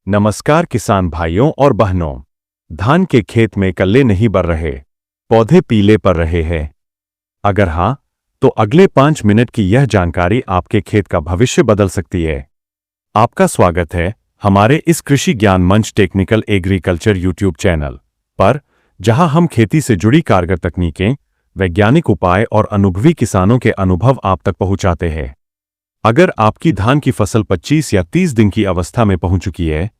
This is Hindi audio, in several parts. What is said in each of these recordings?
नमस्कार किसान भाइयों और बहनों। धान के खेत में कल्ले नहीं बढ़ रहे, पौधे पीले पड़ रहे हैं। अगर हां, तो अगले 5 मिनट की यह जानकारी आपके खेत का भविष्य बदल सकती है। आपका स्वागत है हमारे इस कृषि ज्ञान मंच टेक्निकल एग्रीकल्चर यूट्यूब चैनल पर, जहां हम खेती से जुड़ी कारगर तकनीकें, वैज्ञानिक उपाय और अनुभवी किसानों के अनुभव आप तक पहुंचाते हैं। अगर आपकी धान की फसल 25 या 30 दिन की अवस्था में पहुंच चुकी है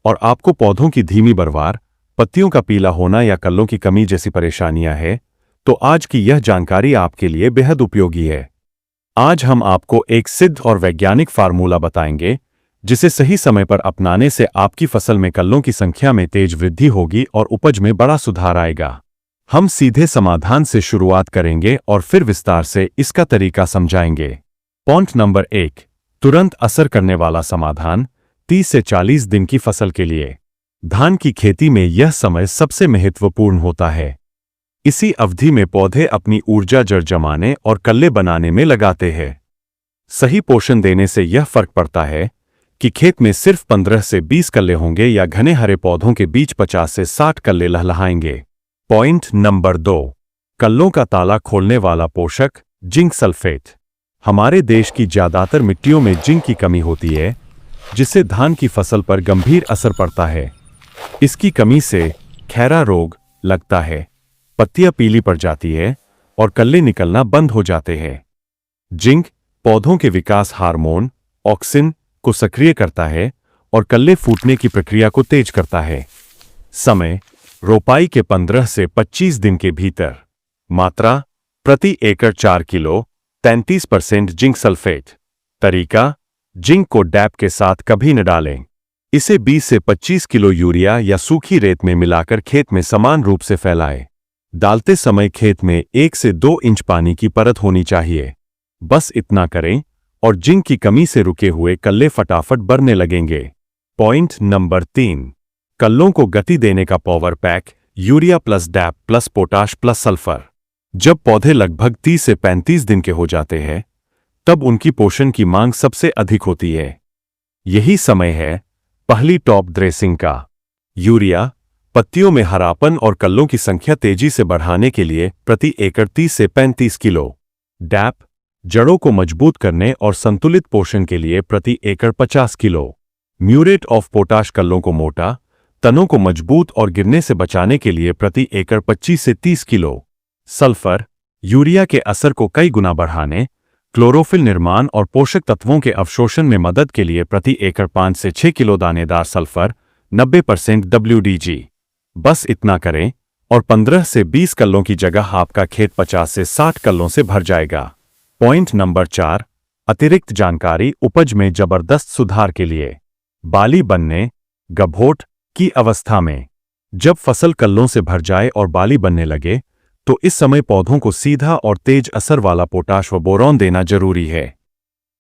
और आपको पौधों की धीमी बढ़वार, पत्तियों का पीला होना या कल्लों की कमी जैसी परेशानियां हैं, तो आज की यह जानकारी आपके लिए बेहद उपयोगी है। आज हम आपको एक सिद्ध और वैज्ञानिक फार्मूला बताएंगे, जिसे सही समय पर अपनाने से आपकी फसल में कल्लों की संख्या में तेज वृद्धि होगी और उपज में बड़ा सुधार आएगा। हम सीधे समाधान से शुरुआत करेंगे और फिर विस्तार से इसका तरीका समझाएंगे। पॉइंट नंबर 1, तुरंत असर करने वाला समाधान। 30 से 40 दिन की फसल के लिए धान की खेती में यह समय सबसे महत्वपूर्ण होता है। इसी अवधि में पौधे अपनी ऊर्जा जड़ जमाने और कल्ले बनाने में लगाते हैं। सही पोषण देने से यह फर्क पड़ता है कि खेत में सिर्फ 15 से 20 कल्ले होंगे या घने हरे पौधों के बीच 50 से 60 कल्ले लहलहाएंगे। पॉइंट नंबर 2, कल्लों का ताला खोलने वाला पोषक जिंक सल्फेट। हमारे देश की ज्यादातर मिट्टियों में जिंक की कमी होती है, जिससे धान की फसल पर गंभीर असर पड़ता है। इसकी कमी से खैरा रोग लगता है, पत्तियां पीली पड़ जाती है और कल्ले निकलना बंद हो जाते हैं। जिंक पौधों के विकास हार्मोन ऑक्सिन को सक्रिय करता है और कल्ले फूटने की प्रक्रिया को तेज करता है। समय रोपाई के 15 से 25 दिन के भीतर। मात्रा प्रति एकड़ 4 किलो 33% जिंक सल्फेट। तरीका, जिंक को डैप के साथ कभी न डालें। इसे 20 से 25 किलो यूरिया या सूखी रेत में मिलाकर खेत में समान रूप से फैलाएं। डालते समय खेत में 1 से 2 इंच पानी की परत होनी चाहिए। बस इतना करें और जिंक की कमी से रुके हुए कल्ले फटाफट बढ़ने लगेंगे। पॉइंट नंबर 3, कल्लों को गति देने का power pack urea plus DAP plus potash plus sulphur. जब पौधे लगभग 30 से 35 दिन के हो जाते हैं, तब उनकी पोषण की मांग सबसे अधिक होती है। यही समय है पहली टॉप ड्रेसिंग का। यूरिया पत्तियों में हरापन और कल्लों की संख्या तेजी से बढ़ाने के लिए प्रति एकड़ 30 से 35 किलो। डैप जड़ों को मजबूत करने और संतुलित पोषण के लिए प्रति एकड़ 50 किलो। म्यूरेट ऑफ पोटाश कल्लों को मोटा, तनों को मजबूत और गिरने से बचाने के लिए प्रति एकड़ 25 से 30 किलो। सल्फर यूरिया के असर को कई गुना बढ़ाने, क्लोरोफिल निर्माण और पोषक तत्वों के अवशोषण में मदद के लिए प्रति एकड़ 5 से 6 किलो दानेदार सल्फर 90% WDG। बस इतना करें और 15 से 20 कल्लों की जगह आपका खेत 50 से 60 कल्लों से भर जाएगा। पॉइंट नंबर 4, अतिरिक्त जानकारी उपज में जबरदस्त सुधार के लिए। बाली बनने गभोट की अवस्था में जब फसल कल्लों से भर जाए और बाली बनने लगे, तो इस समय पौधों को सीधा और तेज असर वाला पोटाश व बोरॉन देना जरूरी है।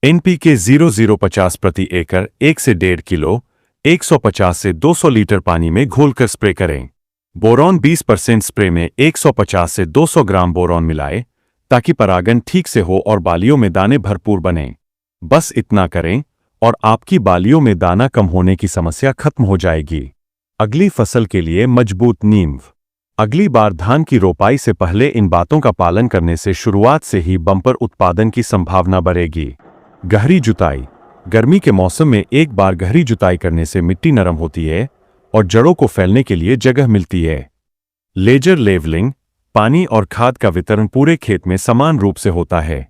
NPK 0050 प्रति एकड़ 1 से 1.5 किलो 150 से 200 लीटर पानी में घोलकर स्प्रे करें। बोरॉन 20% स्प्रे में 150 से 200 ग्राम बोरॉन मिलाएं, ताकि परागण ठीक से हो और बालियों में दाने भरपूर बने। बस इतना करें और आपकी बालियों में दाना कम होने की समस्या खत्म हो जाएगी। अगली फसल के लिए मजबूत नींव। अगली बार धान की रोपाई से पहले इन बातों का पालन करने से शुरुआत से ही बम्पर उत्पादन की संभावना बढ़ेगी। गहरी जुताई। गर्मी के मौसम में एक बार गहरी जुताई करने से मिट्टी नरम होती है और जड़ों को फैलने के लिए जगह मिलती है। Laser levelling. पानी और खाद का वितरण पूरे खेत में समान रूप से होता है।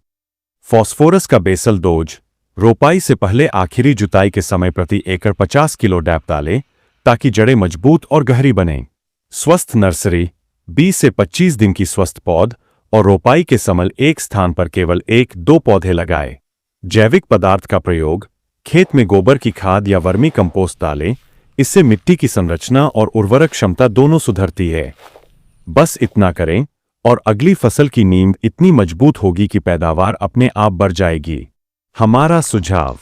फॉस्फोरस का बेसल डोज। रोपाई से पहले आखिरी जुताई के समय प्रति एकड़ 50 किलो डैप डालें, ताकि जड़ें मजबूत और गहरी बनें। स्वस्थ नर्सरी। 20 से 25 दिन की स्वस्थ पौध और रोपाई के समय एक स्थान पर केवल 1-2 पौधे लगाएं। जैविक पदार्थ का प्रयोग। खेत में गोबर की खाद या वर्मी कंपोस्ट डालें, इससे मिट्टी की संरचना और उर्वरक क्षमता दोनों सुधरती है। बस इतना करें और अगली फसल की नींव इतनी मजबूत होगी कि पैदावार अपने आप बढ़ जाएगी। हमारा सुझाव।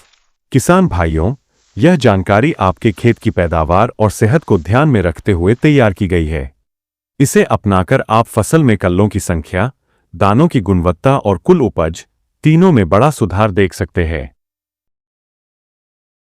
किसान भाइयों, यह जानकारी आपके खेत की पैदावार और सेहत को ध्यान में रखते हुए तैयार की गई है। इसे अपनाकर आप फसल में कल्लों की संख्या, दानों की गुणवत्ता और कुल उपज तीनों में बड़ा सुधार देख सकते हैं।